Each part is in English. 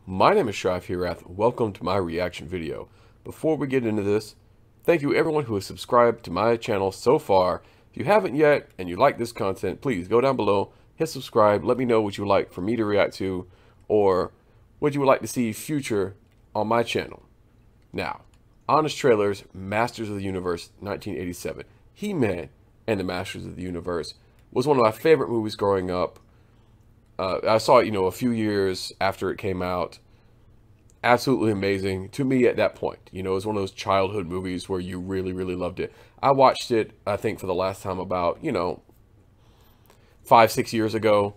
My name is Strive Herath. Welcome to my reaction video. Before we get into this, thank you everyone who has subscribed to my channel so far. If you haven't yet and you like this content, please go down below, hit subscribe, let me know what you would like for me to react to or what you would like to see future on my channel. Now, Honest Trailers, Masters of the Universe 1987. He-Man and the Masters of the Universe was one of my favorite movies growing up. I saw it, a few years after it came out. Absolutely amazing to me at that point. It was one of those childhood movies where you really, really loved it. I watched it, I think, for the last time about, 5-6 years ago.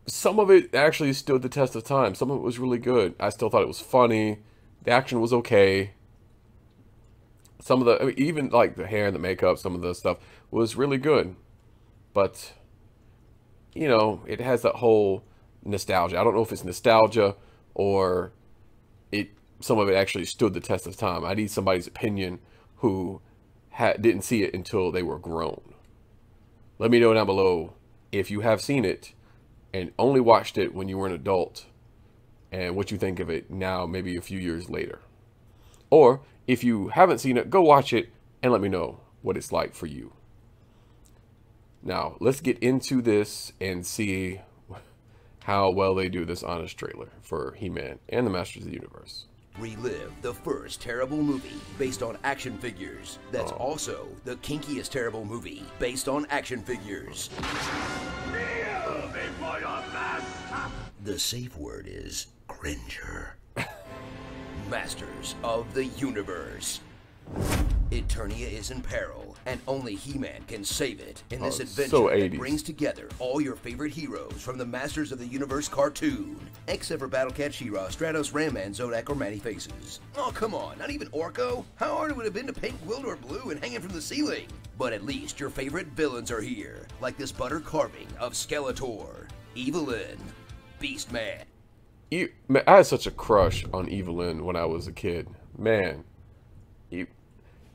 Some of it actually stood the test of time. Some of it was really good. I still thought it was funny. The action was okay. Some of the, even like the hair and the makeup, some of the stuff was really good. But it has that whole nostalgia. I don't know if it's nostalgia or some of it actually stood the test of time. I need somebody's opinion who didn't see it until they were grown. Let me know down below if you have seen it and only watched it when you were an adult and what you think of it now, maybe a few years later. Or if you haven't seen it, go watch it and let me know what it's like for you. Now, let's get into this and see how well they do this Honest Trailer for He-Man and the Masters of the Universe. Relive the first terrible movie based on action figures. That's also the kinkiest terrible movie based on action figures. Kneel before your master. The safe word is cringer. Masters of the Universe. Eternia is in peril, and only He-Man can save it in this adventure that brings together all your favorite heroes from the Masters of the Universe cartoon. Except for Battle Cat She-Ra, Stratos, Ram Man, Zodak, or Manny Faces. Oh, come on, not even Orko? How hard it would have been to paint Gwildor blue and hang him from the ceiling? But at least your favorite villains are here, like this butter carving of Skeletor, Evil-Lyn, Beast-Man. I had such a crush on Evil-Lyn when I was a kid. Man.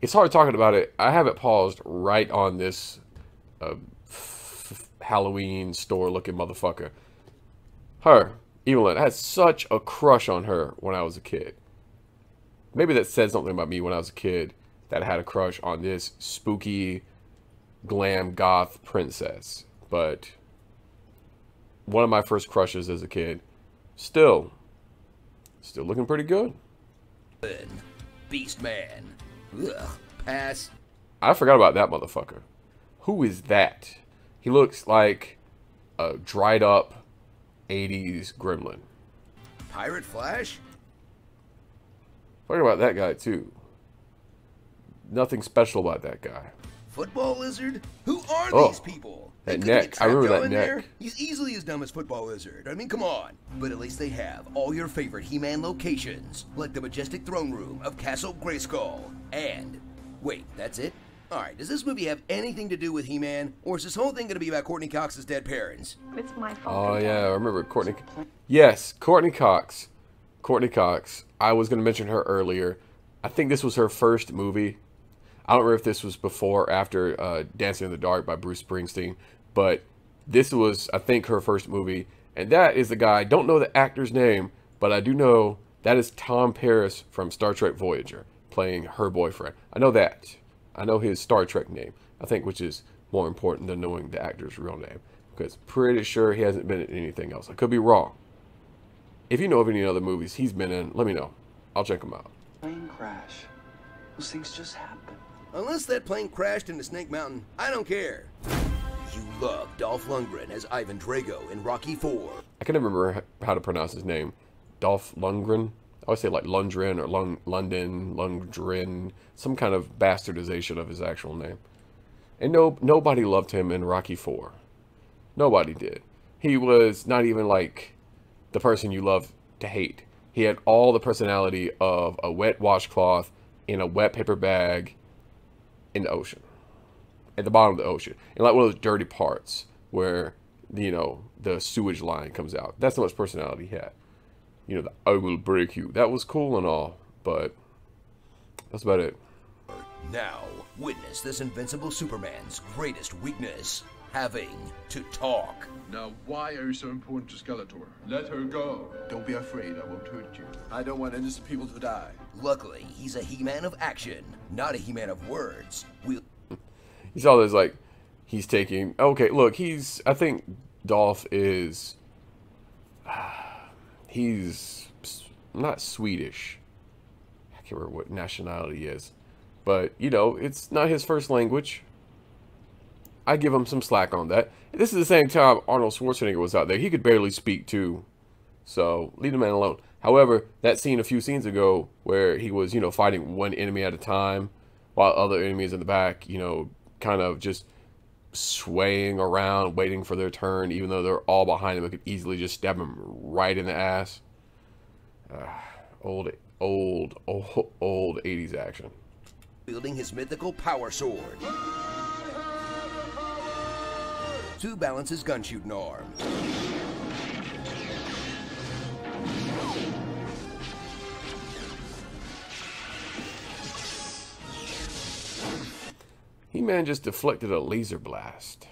It's hard talking about it. I have it paused right on this Halloween store looking motherfucker. Her, Evil-Lyn. I had such a crush on her when I was a kid. Maybe that said something about me when I was a kid, that I had a crush on this spooky, glam, goth princess. But one of my first crushes as a kid. Still looking pretty good. Beast-Man. Ugh, pass. I forgot about that motherfucker. Who is that? He looks like a dried up 80s gremlin. Pirate Flash? Forget about that guy too. Nothing special about that guy. Football Lizard? Who are these people? That neck. I remember that neck. There? He's easily as dumb as Football Lizard. I mean, come on. But at least they have all your favorite He-Man locations, like the majestic throne room of Castle Grayskull. And, wait, that's it? Alright, does this movie have anything to do with He-Man? Or is this whole thing going to be about Courtney Cox's dead parents? It's my fault. Oh, yeah, I remember Courtney. Yes, Courtney Cox. Courtney Cox. I was going to mention her earlier. I think this was her first movie. I don't remember if this was before or after Dancing in the Dark by Bruce Springsteen, but this was, I think, her first movie. And that is the guy, I don't know the actor's name, but I do know that is Tom Paris from Star Trek Voyager, playing her boyfriend. I know that. I know his Star Trek name, I think, which is more important than knowing the actor's real name, because pretty sure he hasn't been in anything else. I could be wrong. If you know of any other movies he's been in, let me know. I'll check them out. Plane crash. Those things just happen. Unless that plane crashed into Snake Mountain, I don't care. You love Dolph Lundgren as Ivan Drago in Rocky IV. I can never remember how to pronounce his name. Dolph Lundgren? I always say like Lundgren or London, Lundgren. Some kind of bastardization of his actual name. And nobody loved him in Rocky IV. Nobody did. He was not even like the person you love to hate. He had all the personality of a wet washcloth in a wet paper bag in the ocean, at the bottom of the ocean, and like one of those dirty parts where the sewage line comes out. That's how much personality he had. The I will break you. That was cool and all, but that's about it. Now witness this invincible Superman's greatest weakness: having to talk. Now, why are you so important to Skeletor? Let her go. Don't be afraid, I won't hurt you. I don't want innocent people to die. Luckily, he's a He-Man of action, not a He-Man of words. You saw this, like, he's taking... Okay, look, I think Dolph is... he's not Swedish. I can't remember what nationality he is. But, you know, it's not his first language. I give him some slack on that. This is the same time Arnold Schwarzenegger was out there. He could barely speak too. So, leave the man alone. However, that scene a few scenes ago where he was, you know, fighting one enemy at a time while other enemies in the back, you know, kind of just swaying around, waiting for their turn, even though they're all behind him. They could easily just stab him right in the ass. Old 80s action. Wielding his mythical power sword to balance his gun-shooting arm. He-Man just deflected a laser blast.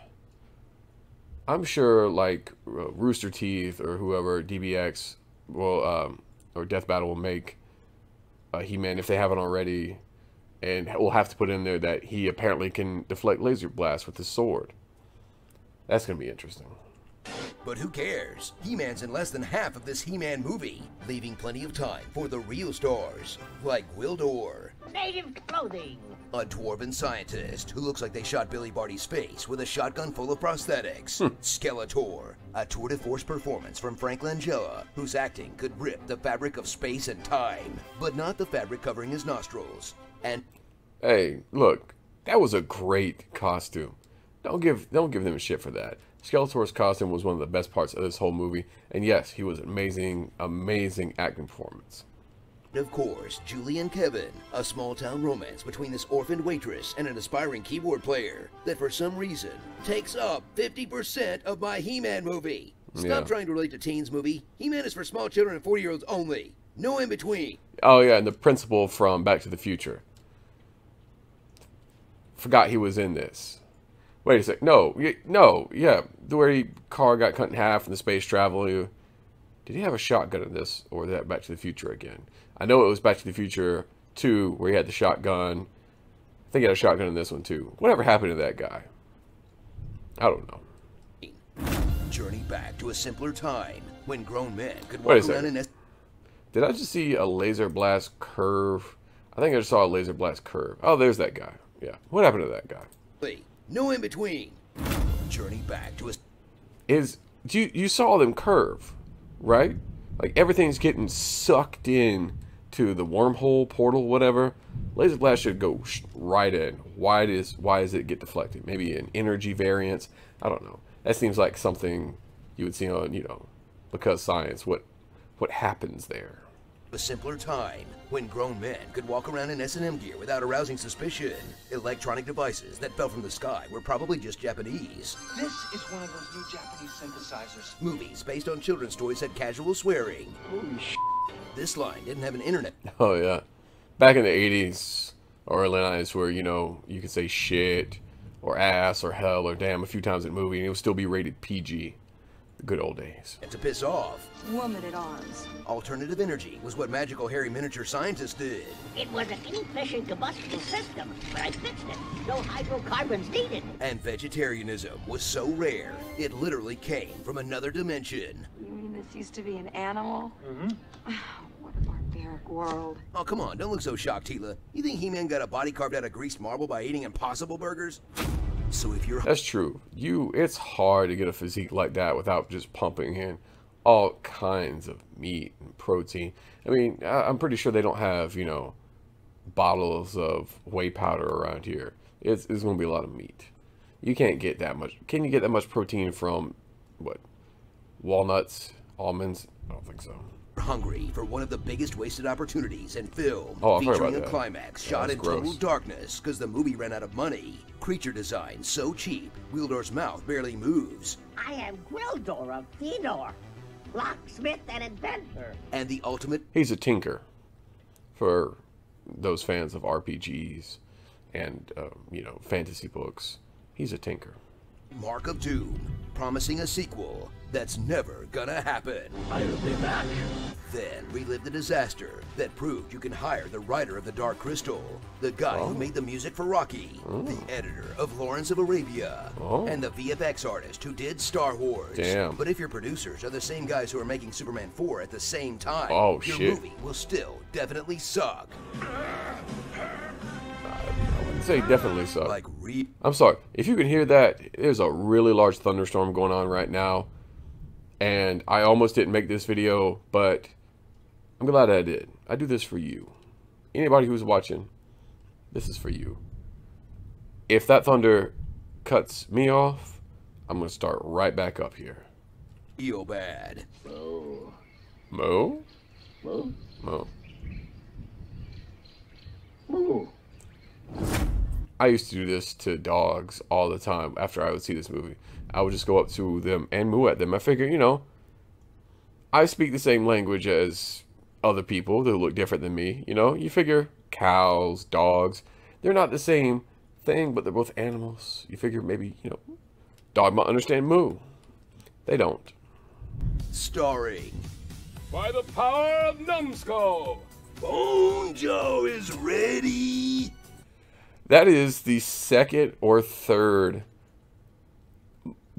I'm sure, like, Rooster Teeth or whoever, DBX, will, or Death Battle will make He-Man, if they haven't already, and we'll have to put in there that he apparently can deflect laser blasts with his sword. That's going to be interesting. But who cares? He-Man's in less than half of this He-Man movie, leaving plenty of time for the real stars, like Wildor. Native clothing. A dwarven scientist who looks like they shot Billy Barty's face with a shotgun full of prosthetics. Skeletor, a tour de force performance from Frank Langella, whose acting could rip the fabric of space and time, but not the fabric covering his nostrils. And hey, look, that was a great costume. Don't give them shit for that. Skeletor's costume was one of the best parts of this whole movie, and yes, he was amazing acting performance. of course, Julie and Kevin, a small-town romance between this orphaned waitress and an aspiring keyboard player that for some reason takes up 50% of my He-Man movie. Stop trying to relate to teens movie. He-Man is for small children and 40-year-olds only. No in between. Oh yeah, and the principal from Back to the Future. Forgot he was in this. Wait a sec. No, yeah. The car got cut in half in the space travel. Did he have a shotgun in this, or was that Back to the Future again? I know it was Back to the Future 2 where he had the shotgun. I think he had a shotgun in this one too. Whatever happened to that guy? I don't know. Journey back to a simpler time when grown men could walk around in. Did I just see a laser blast curve? I think I just saw a laser blast curve. Oh, there's that guy. Yeah. What happened to that guy? No in between. Journey back to a. You saw them curve, right? Like everything's getting sucked in to the wormhole, portal, whatever. Laser blast should go right in. Why does it get deflected? Maybe an energy variance. I don't know. That seems like something you would see on, Because Science. What happens there? A simpler time when grown men could walk around in S&M gear without arousing suspicion. Electronic devices that fell from the sky were probably just Japanese. This is one of those new Japanese synthesizers. Movies based on children's toys had casual swearing. Holy sh**. This line didn't have an internet. Oh yeah, back in the 80s or early 90s, where you could say shit or ass or hell or damn a few times in a movie and it would still be rated PG. The good old days. And to piss off. Woman at arms. Alternative energy was what magical hairy miniature scientists did. It was an inefficient combustible system, but I fixed it. No hydrocarbons needed. And vegetarianism was so rare, it literally came from another dimension. You mean this used to be an animal? Mm-hmm. What a barbaric world. Oh, come on, don't look so shocked, Tila. You think He-Man got a body carved out of greased marble by eating Impossible Burgers? So if you're... That's true. It's hard to get a physique like that without just pumping in all kinds of meat and protein. I mean, I'm pretty sure they don't have, bottles of whey powder around here. It's going to be a lot of meat. You can't get that much. Can you get that much protein from, walnuts, almonds? I don't think so. Hungry for one of the biggest wasted opportunities in film, I've heard featuring about a that. climax shot in gross. total darkness because the movie ran out of money. Creature design so cheap, Wildor's mouth barely moves. I am Gwildor of Fëanor, locksmith and inventor. And the ultimate... He's a tinker. For those fans of RPGs and, fantasy books, he's a tinker. Mark of Doom, promising a sequel that's never gonna happen. I'll be back. Then relive the disaster that proved you can hire the writer of The Dark Crystal, the guy who made the music for Rocky, the editor of Lawrence of Arabia, and the VFX artist who did Star Wars. Damn. But if your producers are the same guys who are making Superman 4 at the same time, Oh, your shit. movie will still definitely suck. I wouldn't say definitely so. Like I'm sorry. If you can hear that, there's a really large thunderstorm going on right now. And I almost didn't make this video, but I'm glad I did. I do this for you. Anybody who's watching, this is for you. If that thunder cuts me off, I'm going to start right back up here. real bad. Mo. Mo? Mo. Mo. Mo. I used to do this to dogs all the time after I would see this movie. I would just go up to them and moo at them. I figure, you know, I speak the same language as other people that look different than me. You know, you figure cows, dogs, they're not the same thing, but they're both animals. You figure maybe, you know, dog might understand moo. They don't. Starring By the power of Numbskull! Bone Joe is ready. That is the second or third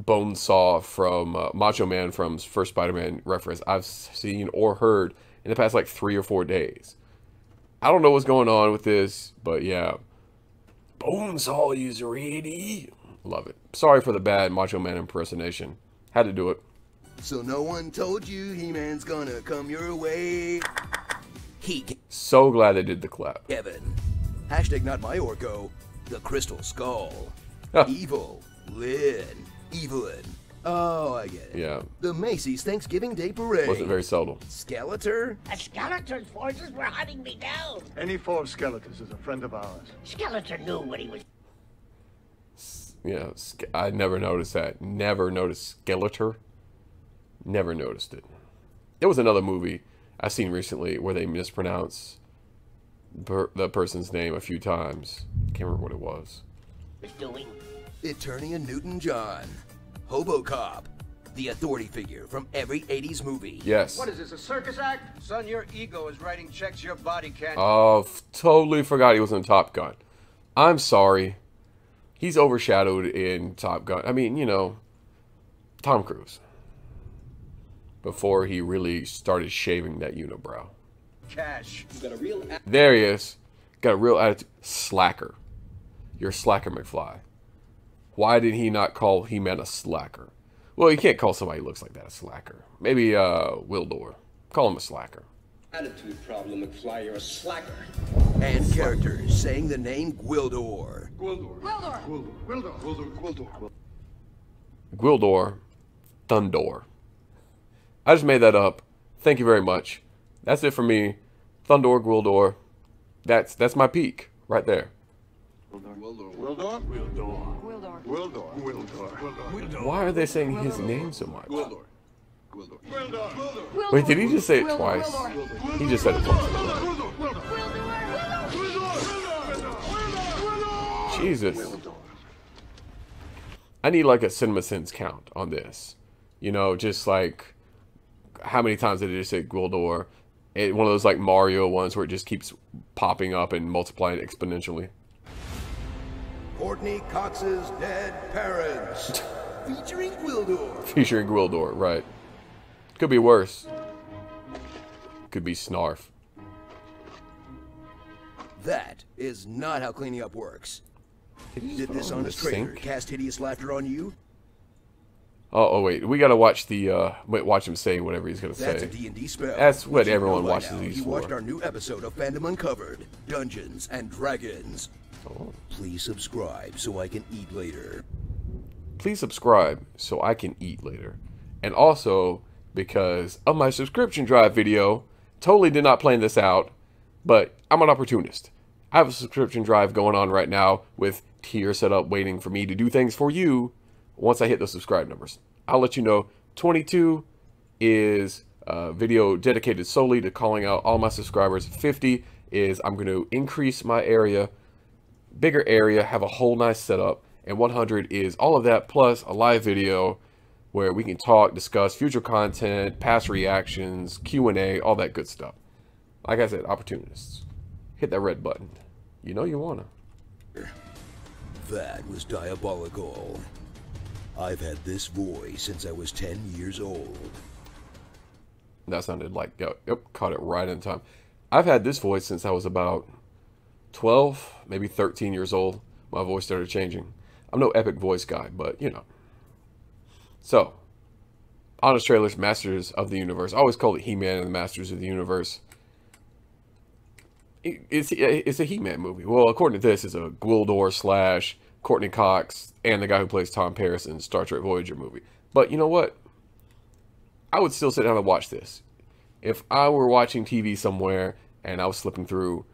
Bonesaw from Macho Man from first Spider-Man reference I've seen or heard in the past like 3 or 4 days. I don't know what's going on with this, but yeah. Bonesaw is ready. Love it. Sorry for the bad Macho Man impersonation. Had to do it. So no one told you He-Man's gonna come your way. So glad they did the clap. Kevin. Hashtag not my Orko. The Crystal Skull. Huh. Evil. Lynn. Evelyn. Oh, I get it. Yeah. The Macy's Thanksgiving Day Parade. Wasn't very subtle. Skeletor? The Skeletor's forces were hunting me down. Any four of Skeletors is a friend of ours. Skeletor knew what he was. Yeah, I never noticed that. Never noticed Skeletor. Never noticed it. There was another movie I seen recently where they mispronounce the person's name a few times. Can't remember what it was. doing. Eternia Newton-John. Hobocop. The authority figure from every 80s movie. Yes. What is this, a circus act? Son, your ego is writing checks your body can't... Oh, totally forgot he was in Top Gun. I'm sorry. He's overshadowed in Top Gun. I mean, you know, Tom Cruise. Before he really started shaving that unibrow. Cash. You got a real... There he is. Got a real attitude. Slacker. You're a slacker, McFly. Why did he not call He-Man a slacker? Well, you can't call somebody who looks like that a slacker. Maybe Wildor. Call him a slacker. Attitude problem, McFly. You're a slacker. And characters saying the name Gwildor. Gwildor. Thundor. I just made that up. Thank you very much. That's it for me. Thundor, Gwildor. That's my peak right there. Why are they saying his name so much? Wait, did he just say it twice? He just said it twice. Jesus. I need like a CinemaSins count on this. You know, just like how many times did it just say Gwildor? One of those like Mario ones where it just keeps popping up and multiplying exponentially. Courtney Cox's Dead Parents. Featuring Gwildor. Featuring Gwildor, right. Could be worse. Could be Snarf. That is not how cleaning up works. Did this honest traitor cast hideous laughter on you? Oh, wait. We gotta watch the, watch him say whatever he's gonna That's say. a D&D spell. That's what Which you everyone know by watches now. these You for. watched our new episode of Fandom Uncovered, Dungeons and Dragons. Oh. Please subscribe so I can eat later. Please subscribe so I can eat later. And also, because of my subscription drive video, totally did not plan this out, but I'm an opportunist. I have a subscription drive going on right now with tiers set up waiting for me to do things for you once I hit the subscribe numbers. I'll let you know. 22 is a video dedicated solely to calling out all my subscribers. 50 is I'm going to increase my area, bigger area, have a whole nice setup, And 100 is all of that plus a live video where we can talk, discuss future content, past reactions, Q&A, all that good stuff. Like I said, opportunists. Hit that red button. You know you wanna. That was diabolical. I've had this voice since I was 10 years old. That sounded like, yep, caught it right in time. I've had this voice since I was about 12, maybe 13 years old. My voice started changing. I'm no epic voice guy, but you know. So, Honest Trailers, Masters of the Universe. I always call it He-Man and the Masters of the Universe. It's a He-Man movie. Well, according to this, it's a Gwildor / Courtney Cox and the guy who plays Tom Paris in Star Trek Voyager movie. But you know what? I would still sit down and watch this. If I were watching TV somewhere and I was flipping through,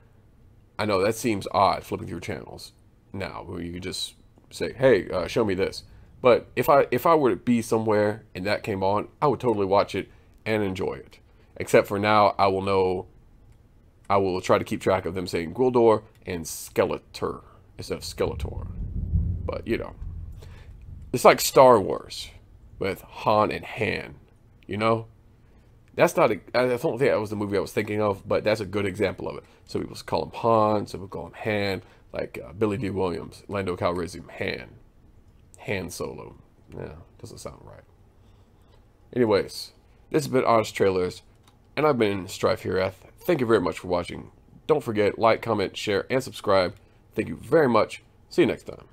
I know that seems odd, flipping through channels now, where you could just say, hey, show me this. But if I were to be somewhere and that came on, I would totally watch it and enjoy it. Except for now, I will try to keep track of them saying Gwildor and Skeletor instead of Skeletor. But, you know, it's like Star Wars with Han and Han, you know? That's not, I don't think that was the movie I was thinking of, but that's a good example of it. Some people call him Han, some people call him Han, like Billy D. Williams, Lando Calrissian, Han Solo. Yeah, doesn't sound right. Anyways, this has been Honest Trailers, and I've been Strife Hereath. Thank you very much for watching. Don't forget, like, comment, share, and subscribe. Thank you very much. See you next time.